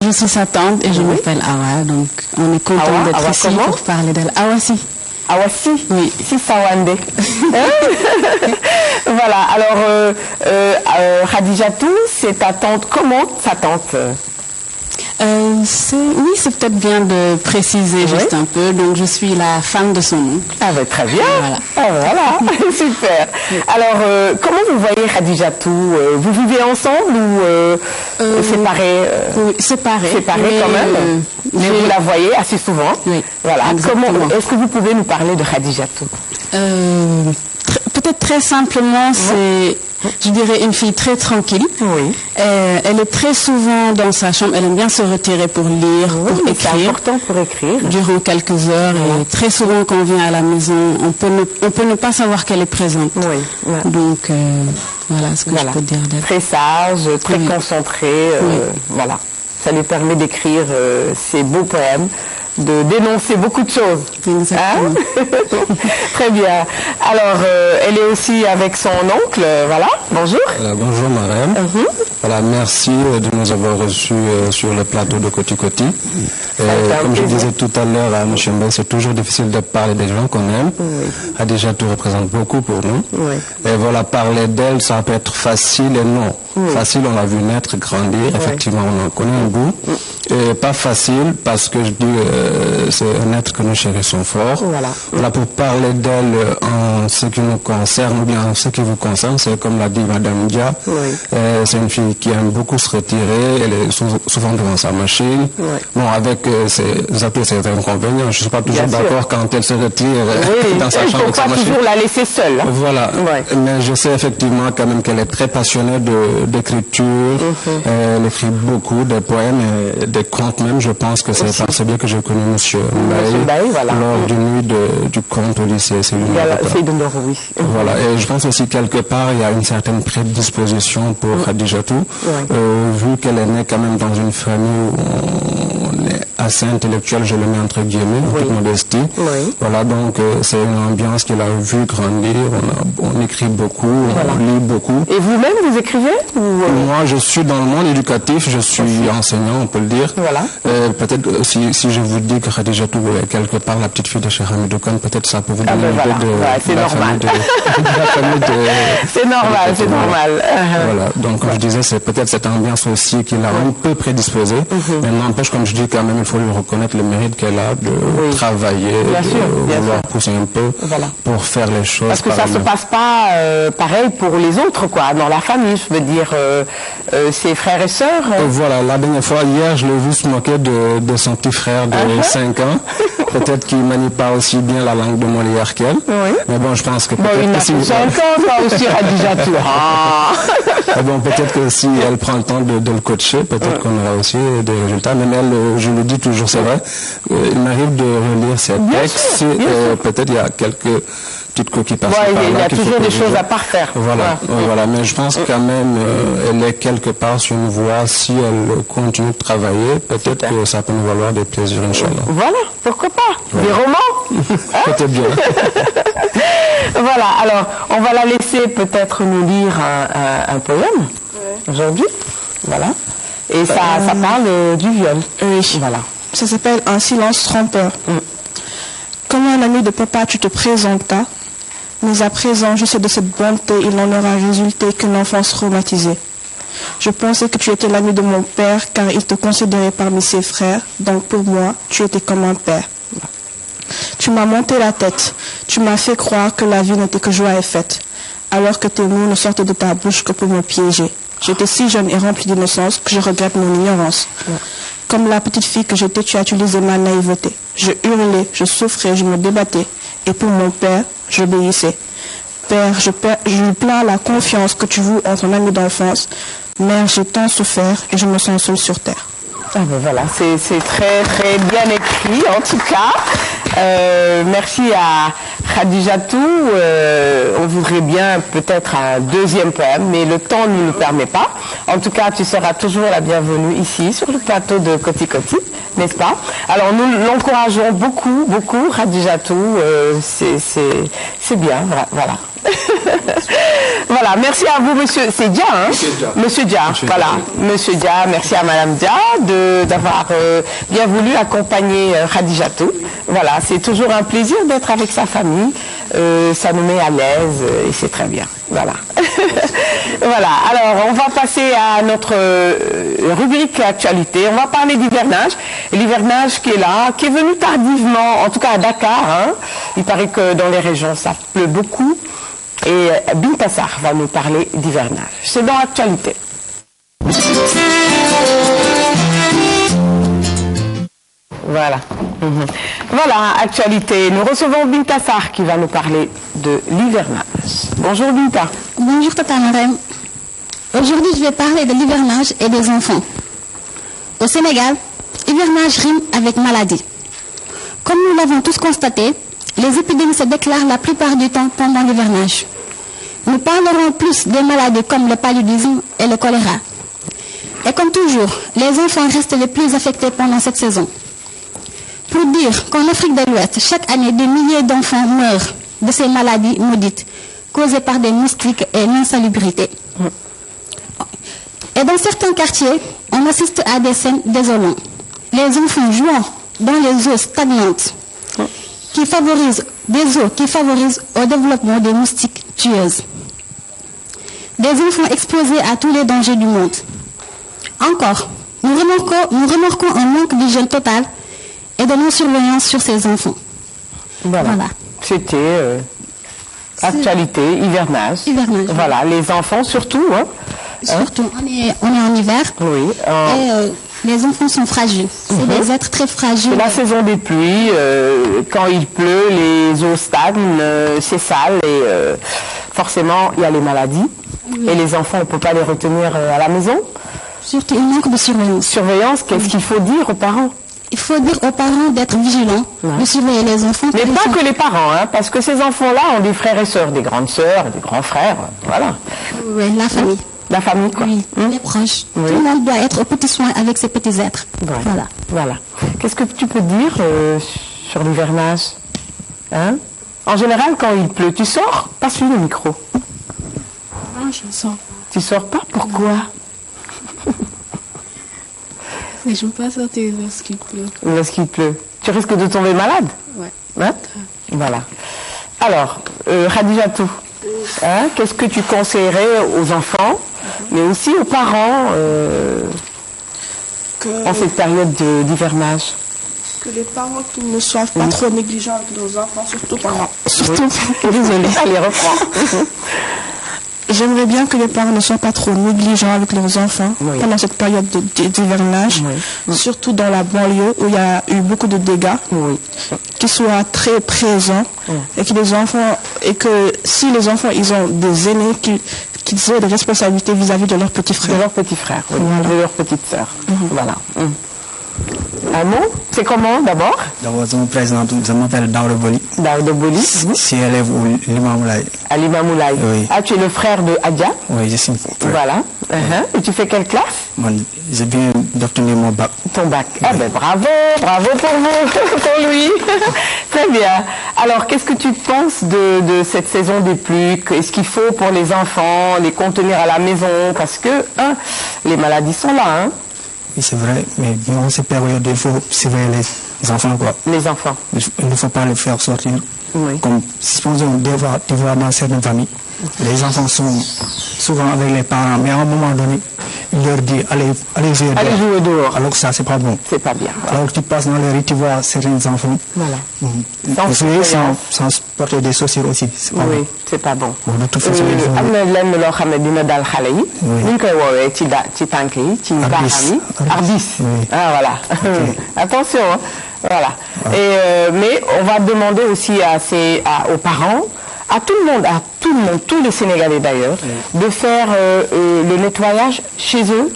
Je suis sa tante et je m'appelle Awa, donc on est content d'être ici pour parler d'elle. Awasi. Awasi? Oui. Si Sawande. Voilà, alors Khadijatou, c'est ta tante. Comment sa tante? Oui, c'est peut-être bien de préciser juste un peu. Donc, je suis la femme de son oncle. Ah ben, très bien. Voilà. Ah, voilà. Super. Alors, comment vous voyez Khadijatou? Vous vivez ensemble ou séparés? Oui, séparés. Séparés quand même. Mais vous la voyez assez souvent. Oui. Voilà. Est-ce que vous pouvez nous parler de Khadijatou? Peut-être très simplement, c'est, je dirais, une fille très tranquille. Oui. Elle est très souvent dans sa chambre. Elle aime bien se retirer pour lire, pour écrire. C'est important pour écrire. Durant quelques heures. Et très souvent, quand on vient à la maison, on peut ne pas savoir qu'elle est présente. Oui. Donc, voilà ce que je peux dire d'elle. Très sage, très concentrée. Voilà. Ça lui permet d'écrire ses beaux poèmes, de dénoncer beaucoup de choses. Exactement. Très bien. Alors, elle est aussi avec son oncle. Voilà. Bonjour. Bonjour, Mariam. Voilà, merci de nous avoir reçus sur le plateau de Koti Koti. Comme je disais tout à l'heure à M. Mbaye, c'est toujours difficile de parler des gens qu'on aime. Khadijatou représente beaucoup pour nous. Et voilà, parler d'elle, ça peut être facile et non. Facile, on l'a vu naître, grandir. Effectivement, on en connaît un bout. Et pas facile, parce que je dis, c'est un être que nous chérissons fort. Voilà, pour parler d'elle en ce qui nous concerne, ou bien en ce qui vous concerne, c'est comme l'a dit Madame Dia. C'est une fille qui aime beaucoup se retirer. Elle est souvent devant sa machine. Bon, avec ses atouts et ses inconvénients, je ne suis pas toujours d'accord quand elle se retire dans sa chambre avec sa machine. Toujours la laisser seule. Voilà. Mais je sais effectivement quand même qu'elle est très passionnée d'écriture. Elle écrit beaucoup de poèmes et des contes même. Je pense que c'est par ce biais que j'ai connu Monsieur Mbaye lors d'une nuit du conte au lycée. C'est Voilà. Et je pense aussi quelque part il y a une certaine prédisposition pour Khadijatou, vu qu'elle est née quand même dans une famille où on est assez intellectuel, je le mets entre guillemets, en toute modestie. Voilà, donc c'est une ambiance qu'il a vu grandir. On écrit beaucoup, on lit beaucoup. Et vous-même, vous écrivez Moi, je suis dans le monde éducatif, je suis enseignant, on peut le dire. Peut-être si je vous dis que Khadijatou est quelque part la petite fille de Cheikh Hamidou Kane, peut-être ça peut vous donner une idée de la famille de... C'est normal, c'est normal. Voilà, donc comme je disais, c'est peut-être cette ambiance aussi qui l'a un peu prédisposée. Mais n'empêche, comme je dis, quand même, il faut lui reconnaître le mérite qu'elle a de travailler, de vouloir pousser un peu pour faire les choses. Parce que ça ne se passe pas pareil pour les autres, quoi, dans la famille, je veux dire, ses frères et sœurs. Voilà, la dernière fois, hier, je l'ai vu se moquer de son petit frère de 5 ans. Peut-être qu'il ne manie pas aussi bien la langue de Molière qu'elle. Mais bon, je pense que peut-être il n'a plus 5 ans, toi aussi, Khadijatou. Bon, peut-être que si elle prend le temps de le coacher, peut-être qu'on aura aussi des résultats. Mais elle, je le dis toujours, c'est vrai, il m'arrive de relire ses textes. Peut-être il y a quelques petites coquilles par là. Il y a toujours des choses à parfaire. Voilà, mais je pense quand même elle est quelque part sur une voie. Si elle continue de travailler, peut-être que ça peut nous valoir des plaisirs, Inch'Allah. Voilà, pourquoi pas. Des romans. Peut-être bien. Voilà, alors on va la laisser peut-être nous lire un poème aujourd'hui. Voilà. Et ça parle du viol. Voilà. Ça s'appelle Un silence trompeur. Comme un ami de papa, tu te présentas, mais à présent, je sais de cette bonté, il n'en aura résulté qu'une enfance traumatisée. Je pensais que tu étais l'ami de mon père, car il te considérait parmi ses frères, donc pour moi, tu étais comme un père. Tu m'as monté la tête, tu m'as fait croire que la vie n'était que joie et fête, alors que tes mots ne sortaient de ta bouche que pour me piéger. J'étais si jeune et remplie d'innocence que je regrette mon ignorance. Comme la petite fille que j'étais, tu as utilisé ma naïveté. Je hurlais, je souffrais, je me débattais. Et pour mon père, j'obéissais. Père, je lui plains la confiance que tu voues entre un ami d'enfance. Mère, j'ai tant souffert et je me sens seule sur terre. Voilà, c'est très très bien écrit en tout cas. Merci à Khadijatou. On voudrait bien peut-être un deuxième poème, mais le temps ne nous le permet pas. En tout cas, tu seras toujours la bienvenue ici sur le plateau de Koti Koti, n'est-ce pas? Alors nous l'encourageons beaucoup, beaucoup, Khadijatou. C'est bien, voilà. Voilà, merci à vous, monsieur. C'est Dia, hein? Monsieur Dia, voilà. Monsieur Dia, merci à madame Dia d'avoir bien voulu accompagner Khadijatou. Voilà, c'est toujours un plaisir d'être avec sa famille. Ça nous met à l'aise et c'est très bien. Voilà. Voilà, alors on va passer à notre rubrique actualité. On va parler d'hivernage. L'hivernage qui est là, qui est venu tardivement, en tout cas à Dakar. Hein. Il paraît que dans les régions, ça pleut beaucoup. Et Binta Sarr va nous parler d'hivernage. C'est dans l'actualité. Voilà. Voilà, actualité. Nous recevons Binta Sarr qui va nous parler de l'hivernage. Bonjour Binta. Bonjour Tata Marem. Aujourd'hui, je vais parler de l'hivernage et des enfants. Au Sénégal, hivernage rime avec maladie. Comme nous l'avons tous constaté, les épidémies se déclarent la plupart du temps pendant l'hivernage. Nous parlerons plus des maladies comme le paludisme et le choléra. Et comme toujours, les enfants restent les plus affectés pendant cette saison. Pour dire qu'en Afrique de l'Ouest, chaque année, des milliers d'enfants meurent de ces maladies maudites, causées par des moustiques et l'insalubrité. Et dans certains quartiers, on assiste à des scènes désolantes. Les enfants jouant dans les eaux stagnantes, qui favorisent au développement des moustiques tueuses. Des enfants exposés à tous les dangers du monde. Encore, nous remarquons un manque d'hygiène totale et de non-surveillance sur ces enfants. Voilà. C'était actualité, hivernage. Voilà, les enfants surtout. Hein. Surtout, on est en hiver. Oui. Et les enfants sont fragiles. C'est des êtres très fragiles. C'est la saison des pluies. Quand il pleut, les eaux stagnent, c'est sale et forcément, il y a les maladies. Oui. Et les enfants, on ne peut pas les retenir à la maison. Surtout, il manque de surveillance. Surveillance, qu'est-ce qu'il faut dire aux parents? Il faut dire aux parents d'être vigilants, de surveiller les enfants. Mais pas que les parents, hein, parce que ces enfants-là ont des frères et sœurs, des grandes sœurs, des grands frères, voilà. Oui, la famille. La famille, quoi. Oui, les proches. Oui. Tout le monde doit être au petit soin avec ses petits êtres. Ouais. Voilà. Qu'est-ce que tu peux dire sur l'hivernage, hein? En général, quand il pleut, tu sors? Passe-lui le micro. Non, je ne sors pas. Tu sors pas? Pourquoi? Mais je ne peux pas sortir lorsqu'il pleut. Lorsqu'il pleut. Tu risques de tomber malade? Ouais. Hein? Voilà. Alors, Khadijatou, hein, qu'est-ce que tu conseillerais aux enfants, mais aussi aux parents en cette période d'hivernage? Que les parents qui ne soient pas trop négligents avec leurs enfants, surtout pendant... Désolée, allez, reprends. J'aimerais bien que les parents ne soient pas trop négligents avec leurs enfants pendant cette période d'hivernage, surtout dans la banlieue où il y a eu beaucoup de dégâts, qu'ils soient très présents et que si les enfants ils ont des aînés qu'ils aient des responsabilités vis-à-vis de leurs petits frères. De leurs petits frères, de leurs petites sœurs. Voilà. Un mot? C'est comment d'abord? D'abord, je me présente, je m'appelle Daouda Boli. Daouda Boli. Je suis élève au Limamoulaye. À Limamoulaye. Oui. Ah, tu es le frère de Adja? Oui, je suis frère. Voilà. Et tu fais quelle classe? Moi, je viens d'obtenir mon bac. Ton bac. Ah ben bravo pour vous, pour lui. Très bien. Alors, qu'est-ce que tu penses de cette saison des pluies? Qu'est-ce qu'il faut pour les enfants, les contenir à la maison? Parce que les maladies sont là, hein? Oui, c'est vrai, mais dans cette période, il faut surveiller les enfants, quoi. Les enfants. Il ne faut pas les faire sortir. Oui. Comme, supposons, des fois dans certaines familles, les enfants sont souvent avec les parents, mais à un moment donné, il leur dit, allez jouer dehors. Alors que ça, c'est pas bon. C'est pas bien. Alors que tu passes dans les rues, tu vois certains enfants. Voilà. Sans porter des chaussures aussi. C'est pas bon. C'est pas bon. De toute façon, am na lenn loo xam ne dina dal xale yi. ni ñu koy woowee ci tànk yi ci baaraam yi. Arbis. Ah voilà. Attention. Hein. Voilà. Mais on va demander aussi aux parents, à tout le monde, tous les Sénégalais d'ailleurs, de faire le nettoyage chez eux.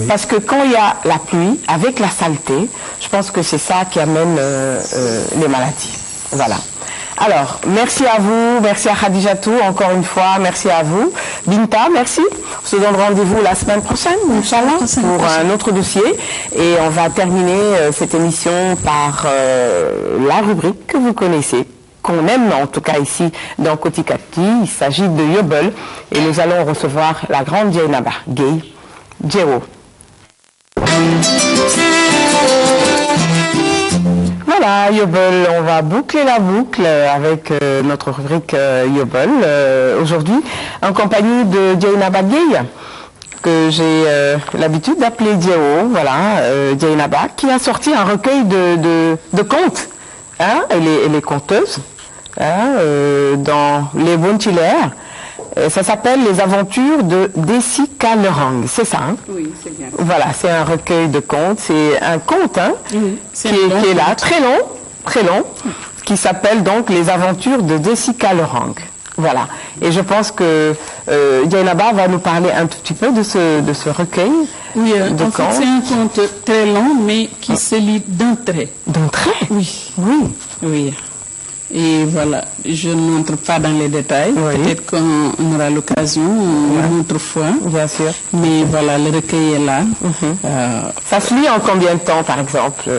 Parce que quand il y a la pluie, avec la saleté, je pense que c'est ça qui amène les maladies. Voilà. Alors, merci à vous, merci à Khadijatou, encore une fois, merci à vous. Binta, merci. On se donne rendez-vous la semaine prochaine, Inch'Allah, pour un autre dossier. Et on va terminer cette émission par la rubrique que vous connaissez. qu'on aime, en tout cas ici dans Kotikati. Il s'agit de Yobel et nous allons recevoir la grande Dieynaba Gueye, Djewo. Voilà, Yobel, on va boucler la boucle avec notre rubrique Yobel aujourd'hui en compagnie de Dieynaba Gueye, que j'ai l'habitude d'appeler Djewo, voilà, Dieynaba, qui a sorti un recueil de contes. Hein, elle est conteuse hein, dans les Bontilaires. Ça s'appelle Les aventures de Dessika Lerang, c'est ça hein? Oui, c'est bien. Voilà, c'est un recueil de contes, c'est un conte hein, Oui, qui est là, très long, qui s'appelle donc Les aventures de Dessika Lerang. Voilà, et je pense que Dieynaba va nous parler un tout petit peu de ce recueil. Oui, en fait, c'est un conte très long, mais qui se lit d'un trait. D'un trait? Oui. Oui. Oui. Et voilà, je n'entre pas dans les détails. Oui. Peut-être qu'on aura l'occasion une autre fois. Bien sûr. Mais voilà, le recueil est là. Ça se lit en combien de temps, par exemple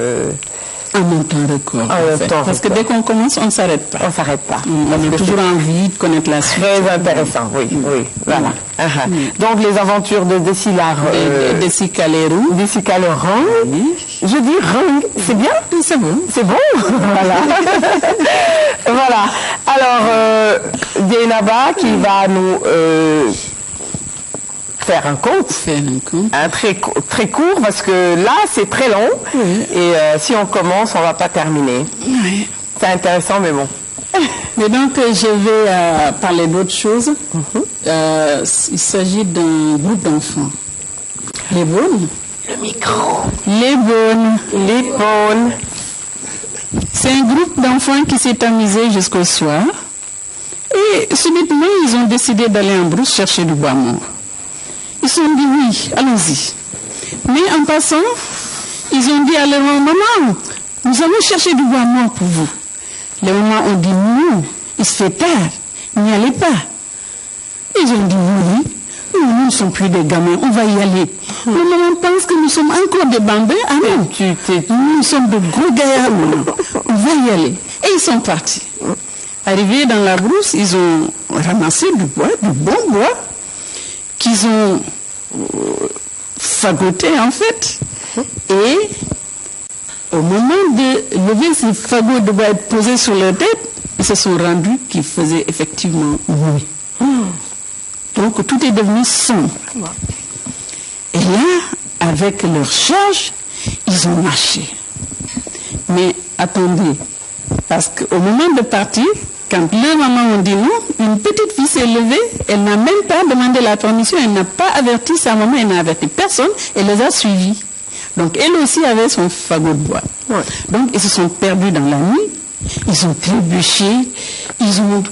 En un temps record. En un temps Parce que record. dès qu'on commence, on ne s'arrête pas. On ne s'arrête pas. On a toujours envie de connaître la suite. Très intéressant, oui, voilà. Donc, les aventures de Dessika Lerang. Je dis Rang, c'est bien? C'est bon. C'est bon? Voilà. Voilà. Alors, Dieynaba qui va nous faire un conte. Un très court, parce que là, c'est très long. Et si on commence, on ne va pas terminer. Oui. C'est intéressant, mais bon. Mais donc, je vais parler d'autre chose. Il s'agit d'un groupe d'enfants. Les Bonnes. Le micro. Les Bonnes. Les Bonnes. C'est un groupe d'enfants qui s'est amusé jusqu'au soir. Et subitement, ils ont décidé d'aller en brousse chercher du bois mort. Ils se sont dit oui, allons-y. Mais en passant, ils ont dit à leur maman, maman, nous allons chercher du bois mort pour vous. Les mamans ont dit non, il se fait tard, n'y allez pas. Ils ont dit oui, nous ne sommes plus des gamins, on va y aller. Les mamans pensent que nous sommes encore des bambins. Ah non, nous sommes de gros gaillards, on va y aller. Et ils sont partis. Arrivés dans la brousse, ils ont ramassé du bois, du bon bois, qu'ils ont fagoté en fait. Et au moment de lever ces fagots de bois et de poser sur leur tête, ils se sont rendus qu'ils faisaient effectivement bruit. Donc tout est devenu sombre. Et là, avec leur charge, ils ont marché. Mais attendez, parce qu'au moment de partir, quand leur maman ont dit non, une petite fille s'est levée, elle n'a même pas demandé la permission, elle n'a pas averti sa maman, elle n'a averti personne, elle les a suivis. Donc elle aussi avait son fagot de bois. Donc ils se sont perdus dans la nuit, ils ont trébuché, ils ont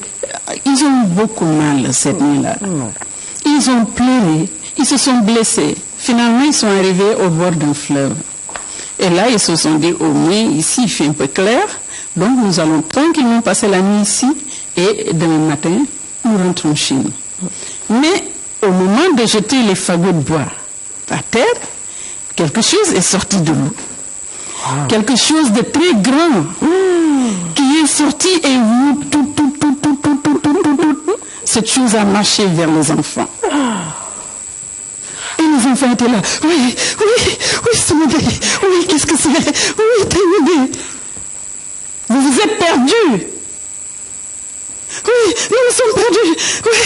eu beaucoup mal cette nuit-là. Ils ont pleuré, ils se sont blessés. Finalement, ils sont arrivés au bord d'un fleuve. Et là, ils se sont dit, au moins ici, il fait un peu clair, donc nous allons tranquillement passer la nuit ici, et demain matin, nous rentrons chez nous. Mais au moment de jeter les fagots de bois par terre, quelque chose est sorti de l'eau. Quelque chose de très grand qui est sorti et cette chose a marché vers les enfants. Et les enfants étaient là. Oui, c'est mon bébé. Oui, qu'est-ce que c'est? Oui, t'es mon bébé. Vous vous êtes perdus. Oui, nous sommes perdus. Oui.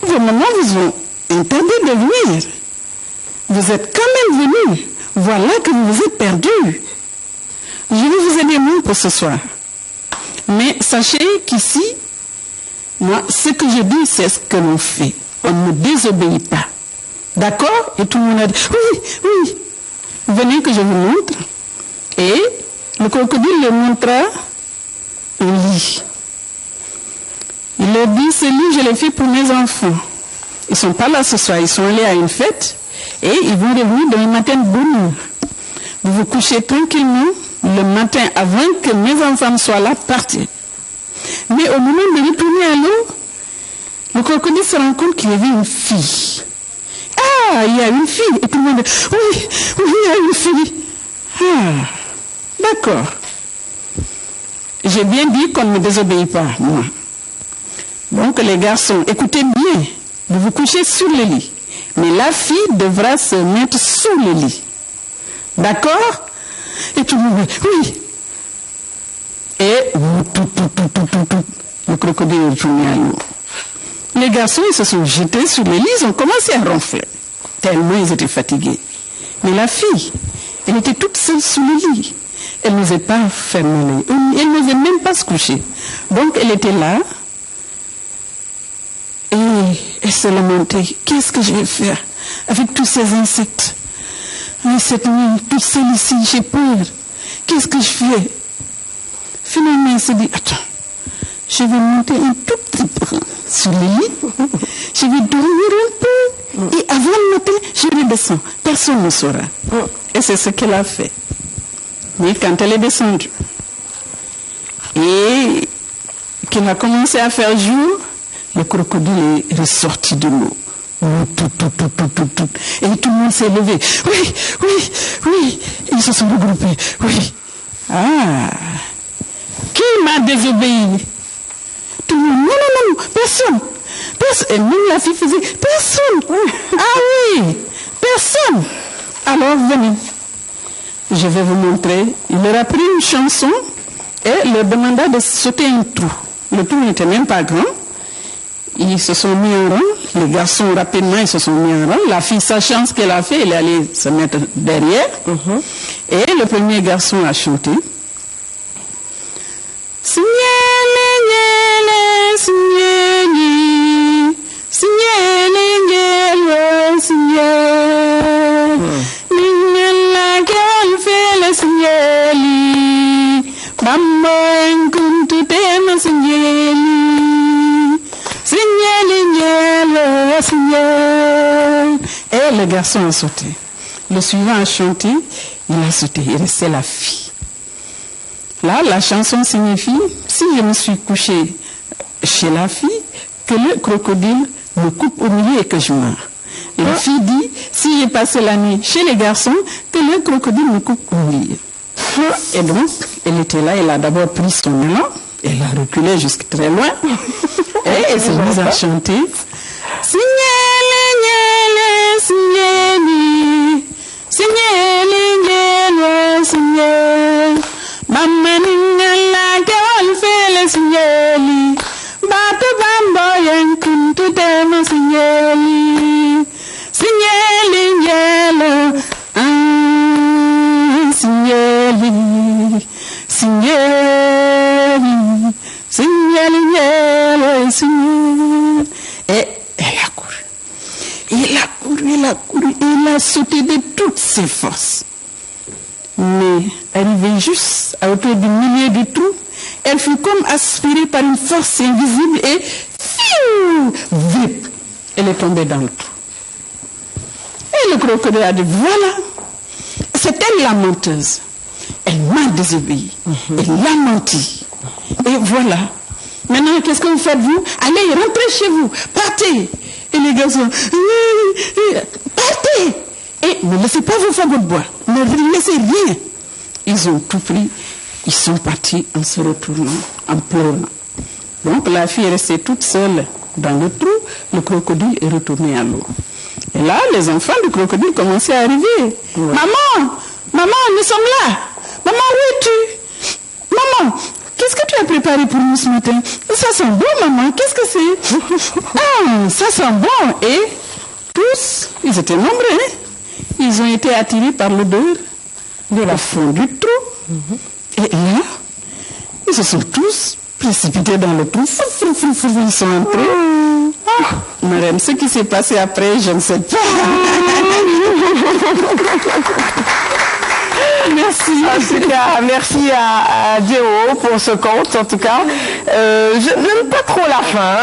Vos mamans vous ont interdit de venir. Vous êtes quand même venus. Voilà que vous vous êtes perdus. Je vais vous aider moi pour ce soir. Mais sachez qu'ici, moi, ce que je dis, c'est ce que l'on fait. On ne désobéit pas. D'accord? Et tout le monde a dit, oui. Venez que je vous montre. Et le crocodile leur montra un lit. Il leur dit, ce lit, je l'ai fait pour mes enfants. Ils ne sont pas là ce soir, ils sont allés à une fête et ils vont revenir demain matin de bonne heure. Vous vous couchez tranquillement le matin avant que mes enfants soient là, partez. Mais au moment de retourner à l'eau, le crocodile se rend compte qu'il y avait une fille. Ah, il y a une fille. Et tout le monde dit, oui, il y a une fille. Ah, d'accord. j'ai bien dit qu'on ne me désobéit pas, moi. Donc les garçons, écoutez bien, vous vous couchez sur le lit. Mais la fille devra se mettre sous le lit. D'accord? Et tout le monde dit, oui. Et le crocodile est retourné à l'eau. Les garçons, ils se sont jetés sur les lits, ils ont commencé à ronfler. Tellement ils étaient fatigués. Mais la fille, elle était toute seule sous le lit. Elle n'osait pas fermer les yeux. Elle n'osait même pas se coucher. Donc elle était là. Et elle s'est lamentée. Qu'est-ce que je vais faire avec tous ces insectes? Mais cette nuit, toute seule ici, j'ai peur. Qu'est-ce que je fais? Finalement, elle se dit, attends, je vais monter un tout petit peu sur le lit. Je vais dormir un peu. Et avant le matin, je redescends. Personne ne saura. Et c'est ce qu'elle a fait. Mais quand elle est descendue, et qu'elle a commencé à faire jour, le crocodile est ressorti de l'eau. Et tout le monde s'est levé. Oui, oui, oui. Ils se sont regroupés. Oui. Ah. Qui m'a désobéi? Tout le monde. Non, non, non, personne. Et même la fille faisait personne. Ah oui, personne. Alors venez. Je vais vous montrer. Il leur a pris une chanson et leur demanda de sauter un trou. Le trou n'était même pas grand. Ils se sont mis en rang. Les garçons, rapidement, ils se sont mis en rang. La fille, sachant ce qu'elle a fait, elle est allée se mettre derrière. Et le premier garçon a chanté. Signele, niele, signele, signele, niele, signele. Nignela, qu'elle fait le signele. Mamma, en kuntu tema signele. Et le garçon a sauté. Le suivant a chanté, il a sauté, il restait la fille. Là, la chanson signifie, si je me suis couché chez la fille, que le crocodile me coupe au milieu et que je meurs. Et la fille dit, si j'ai passé la nuit chez les garçons, que le crocodile me coupe au milieu. Et donc, elle était là, elle a d'abord pris son élan, elle a reculé jusqu'à très loin, et elle s'est mise à chanter. Signele, niele, signele, signele, niele, signele. Mamma ningala kawal fele signele. Bate bambo yankuntu tema signele. Signele, niele, signele, signele, signele, niele, signele. Et elle a couru. Il a couru, il a couru, il a sauté de toutes ses forces. Mais arrivée juste à hauteur du milieu du trou, elle fut comme aspirée par une force invisible et vite, elle est tombée dans le trou. Et le crocodile a dit, voilà, c'est elle la menteuse. Elle m'a désobéi. Elle l'a menti. Et voilà. Maintenant, qu'est-ce que vous faites, vous? Allez, rentrez chez vous. Partez. Et les garçons, partez. Et ne laissez pas vos fagots de bois. Ne laissez rien. Ils ont tout pris. Ils sont partis en se retournant, en pleurant. Donc, la fille est restée toute seule dans le trou. Le crocodile est retourné à l'eau. Et là, les enfants du crocodile commençaient à arriver. Ouais. Maman, maman, nous sommes là. Maman, où es-tu? Maman, qu'est-ce que tu as préparé pour nous ce matin? Ça sent bon, maman. Qu'est-ce que c'est? Ah, ça sent bon. Et tous, ils étaient nombreux, hein? Ils ont été attirés par l'odeur de la fond du trou. Et là, ils se sont tous précipités dans le trou. Ils sont entrés. Madame, ce qui s'est passé après, je ne sais pas. Merci. En tout cas, merci à Dieu pour ce conte. En tout cas, je n'aime pas trop la fin.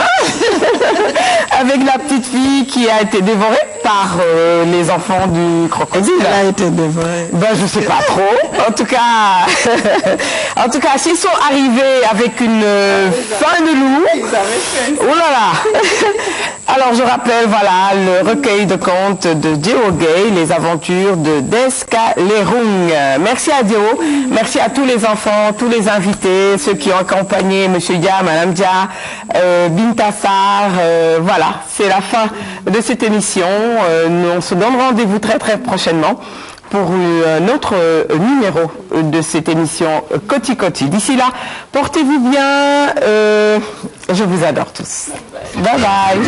Avec la petite fille qui a été dévorée par par les enfants du crocodile. Elle a été dévorée. Ben, je sais pas trop. En tout cas, s'ils sont arrivés avec une faim de loup. Oh là là. Alors, je rappelle, voilà, le recueil de contes de Diao Gay, les aventures de Deska Lerung. Merci à Dio. Merci à tous les enfants, tous les invités, ceux qui ont accompagné Monsieur Dia, Madame Dia, Bintassar. Voilà, c'est la fin de cette émission. On se donne rendez-vous très très prochainement pour un autre numéro de cette émission Koti Koti. D'ici là, portez-vous bien. Je vous adore tous. Bye bye.